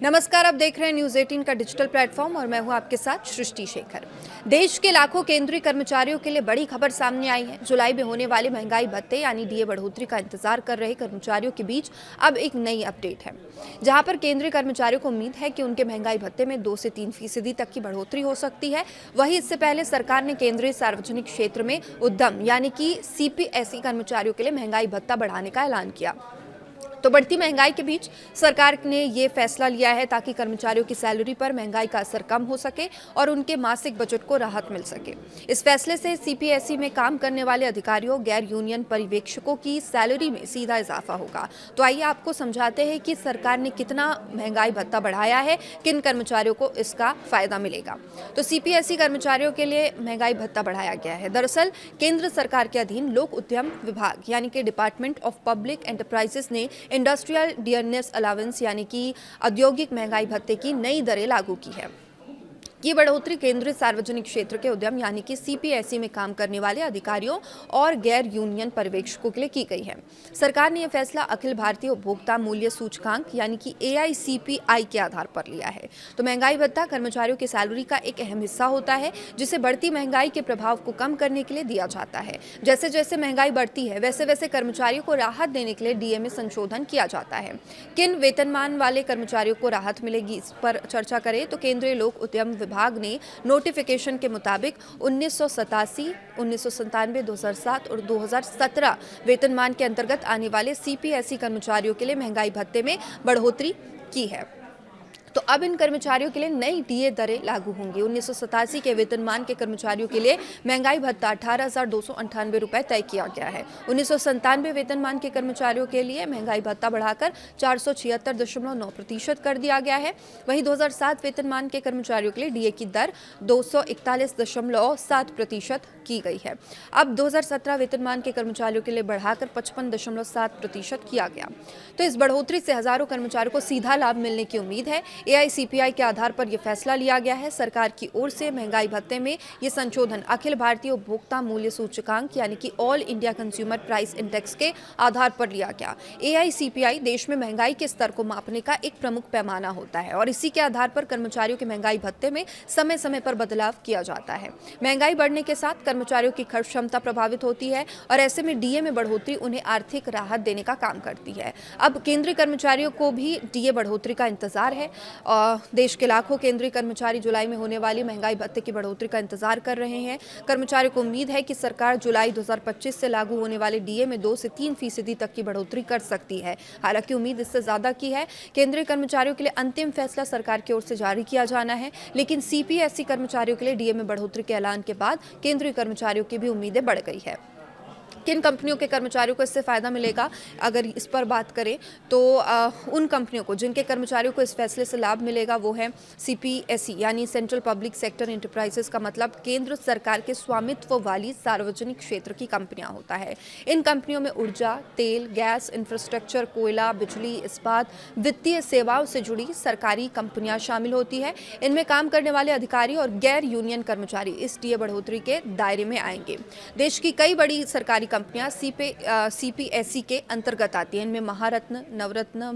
नमस्कार, आप देख रहे हैं न्यूज़ 18 का डिजिटल प्लेटफॉर्म और मैं हूं आपके साथ सृष्टि शेखर। देश के लाखों केंद्रीय कर्मचारियों के लिए बड़ी खबर सामने आई है। जुलाई में होने वाले महंगाई भत्ते यानी डीए बढ़ोतरी का इंतजार कर रहे कर्मचारियों के बीच अब एक नई अपडेट है, जहां पर केंद्रीय कर्मचारियों को उम्मीद है कि उनके महंगाई भत्ते में 2 से 3% तक की बढ़ोतरी हो सकती है। वहीं इससे पहले सरकार ने केंद्रीय सार्वजनिक क्षेत्र में उद्यम यानी कि सीपीएसई कर्मचारियों के लिए महंगाई भत्ता बढ़ाने का ऐलान किया। तो बढ़ती महंगाई के बीच सरकार ने ये फैसला लिया है ताकि कर्मचारियों की सैलरी पर महंगाई का असर कम हो सके और उनके मासिक बजट को राहत मिल सके। इस फैसले से सीपीएसई में काम करने वाले अधिकारियों, गैर यूनियन पर्यवेक्षकों की सैलरी में सीधा इजाफा होगा। तो आइए आपको समझाते हैं कि सरकार ने कितना महंगाई भत्ता बढ़ाया है, किन कर्मचारियों को इसका फायदा मिलेगा। तो सीपीएसई कर्मचारियों के लिए महंगाई भत्ता बढ़ाया गया है। दरअसल केंद्र सरकार के अधीन लोक उद्यम विभाग यानी कि डिपार्टमेंट ऑफ पब्लिक एंटरप्राइजेस ने इंडस्ट्रियल डियरनेस अलाउंस यानी कि औद्योगिक महंगाई भत्ते की नई दरें लागू की है। ये बढ़ोतरी केंद्रीय सार्वजनिक क्षेत्र के उद्यम यानी कि सीपीएसई में काम करने वाले अधिकारियों और गैर यूनियन पर्यवेक्षकों के लिए की गई है। सरकार ने यह फैसला अखिल भारतीय उपभोक्ता मूल्य सूचकांक यानी कि AICPI के आधार पर लिया है। तो महंगाई भत्ता कर्मचारियों की सैलरी का एक अहम हिस्सा होता है, जिसे बढ़ती महंगाई के प्रभाव को कम करने के लिए दिया जाता है। जैसे जैसे महंगाई बढ़ती है वैसे वैसे कर्मचारियों को राहत देने के लिए डीए में संशोधन किया जाता है। किन वेतनमान वाले कर्मचारियों को राहत मिलेगी, इस पर चर्चा करें तो केंद्रीय लोक उद्यम विभाग ने नोटिफिकेशन के मुताबिक 1987, 1997, 2007 और 2017 वेतनमान के अंतर्गत आने वाले सीपीएसई कर्मचारियों के लिए महंगाई भत्ते में बढ़ोतरी की है। तो अब इन कर्मचारियों के लिए नई डीए दरें लागू होंगी। 1987 के वेतनमान के कर्मचारियों के लिए महंगाई भत्ता 18,298 रुपये तय किया गया है। 1997 वेतनमान के कर्मचारियों के लिए महंगाई भत्ता बढ़ाकर 476.9% कर दिया गया है। वहीं 2007 वेतनमान के कर्मचारियों के लिए डीए की दर 241.7% की गई है। अब 2017 वेतनमान के कर्मचारियों के लिए बढ़ाकर 55.7% किया गया। तो इस बढ़ोतरी से हजारों कर्मचारियों को सीधा लाभ मिलने की उम्मीद है। AICPI के आधार पर यह फैसला लिया गया है। सरकार की ओर से महंगाई भत्ते में ये संशोधन अखिल भारतीय उपभोक्ता मूल्य सूचकांक यानी कि all India consumer price index के आधार पर लिया गया। AICPI देश में महंगाई के स्तर को मापने का एक प्रमुख पैमाना होता है और इसी के आधार पर कर्मचारियों के महंगाई भत्ते में समय समय पर बदलाव किया जाता है। महंगाई बढ़ने के साथ कर्मचारियों की खर्च क्षमता प्रभावित होती है और ऐसे में डीए में बढ़ोतरी उन्हें आर्थिक राहत देने का काम करती है। अब केंद्रीय कर्मचारियों को भी डीए बढ़ोतरी का इंतजार है। देश के लाखों केंद्रीय कर्मचारी जुलाई में होने वाली महंगाई भत्ते की बढ़ोतरी का इंतजार कर रहे हैं। कर्मचारियों को उम्मीद है कि सरकार जुलाई 2025 से लागू होने वाले डीए में 2 से 3% तक की बढ़ोतरी कर सकती है। हालांकि उम्मीद इससे ज्यादा की है। केंद्रीय कर्मचारियों के लिए अंतिम फैसला सरकार की ओर से जारी किया जाना है, लेकिन सीपीएसई कर्मचारियों के लिए डीए में बढ़ोतरी के ऐलान के बाद केंद्रीय कर्मचारियों की भी उम्मीदें बढ़ गई है। किन कंपनियों के कर्मचारियों को इससे फ़ायदा मिलेगा, अगर इस पर बात करें तो उन कंपनियों को जिनके कर्मचारियों को इस फैसले से लाभ मिलेगा वो है सीपीएसई यानी सेंट्रल पब्लिक सेक्टर एंटरप्राइजेस का मतलब केंद्र सरकार के स्वामित्व वाली सार्वजनिक क्षेत्र की कंपनियां होता है। इन कंपनियों में ऊर्जा, तेल, गैस, इंफ्रास्ट्रक्चर, कोयला, बिजली, इस्पात, वित्तीय सेवाओं से जुड़ी सरकारी कंपनियां शामिल होती है। इनमें काम करने वाले अधिकारी और गैर यूनियन कर्मचारी इस डीए बढ़ोतरी के दायरे में आएंगे। देश की कई बड़ी सरकारी कंपनियां सीपीएसई के अंतर्गत आती हैं। इनमें महारत्न, नवरत्न,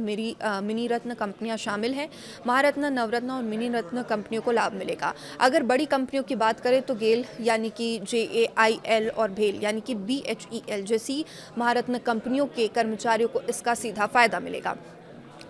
मिनी रत्न कंपनियां शामिल हैं। महारत्न, नवरत्न और मिनी रत्न कंपनियों को लाभ मिलेगा। अगर बड़ी कंपनियों की बात करें तो गेल यानी कि JAIL और भेल यानी कि BHEL जैसी महारत्न कंपनियों के कर्मचारियों को इसका सीधा फायदा मिलेगा।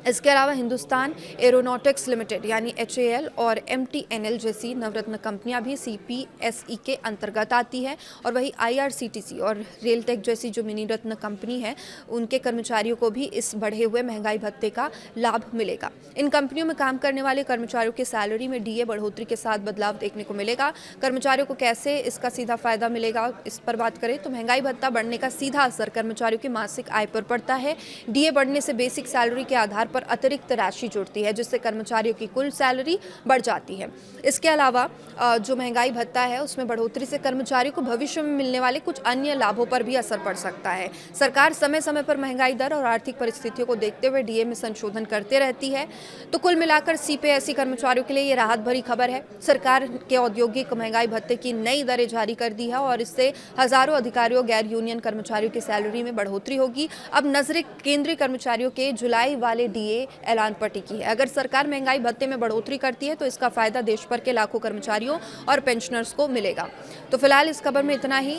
इसके अलावा हिंदुस्तान एरोनॉटिक्स लिमिटेड यानी HAL और MTNL जैसी नवरत्न कंपनियां भी CPSE के अंतर्गत आती है और वही IRCTC और रेलटेक जैसी जो मिनी रत्न कंपनी है उनके कर्मचारियों को भी इस बढ़े हुए महंगाई भत्ते का लाभ मिलेगा। इन कंपनियों में काम करने वाले कर्मचारियों की सैलरी में डीए बढ़ोतरी के साथ बदलाव देखने को मिलेगा। कर्मचारियों को कैसे इसका सीधा फायदा मिलेगा, इस पर बात करें तो महंगाई भत्ता बढ़ने का सीधा असर कर्मचारियों की मासिक आय पर पड़ता है। डीए बढ़ने से बेसिक सैलरी के आधार पर अतिरिक्त राशि जुड़ती है, जिससे कर्मचारियों की कुल सैलरी बढ़ जाती है। इसके अलावा जो महंगाई भत्ता है उसमें बढ़ोतरी से कर्मचारियों को भविष्य में मिलने वाले कुछ अन्य लाभों पर भी असर पड़ सकता है। सरकार समय समय पर महंगाई दर और आर्थिक परिस्थितियों को देखते हुए डीए में संशोधन करते रहती है। तो कुल मिलाकर सीपीएसई कर्मचारियों के लिए ये राहत भरी खबर है। सरकार के औद्योगिक महंगाई भत्ते की नई दरें जारी कर दी है और इससे हजारों अधिकारियों, गैर यूनियन कर्मचारियों की सैलरी में बढ़ोतरी होगी। अब नजरें केंद्रीय कर्मचारियों के जुलाई वाले डीए लिए ऐलान पर टिकी है। अगर सरकार महंगाई भत्ते में बढ़ोतरी करती है तो इसका फायदा देश भर के लाखों कर्मचारियों और पेंशनर्स को मिलेगा। तो फिलहाल इस खबर में इतना ही।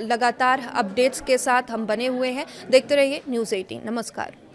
लगातार अपडेट्स के साथ हम बने हुए हैं। देखते रहिए न्यूज़ 18। नमस्कार।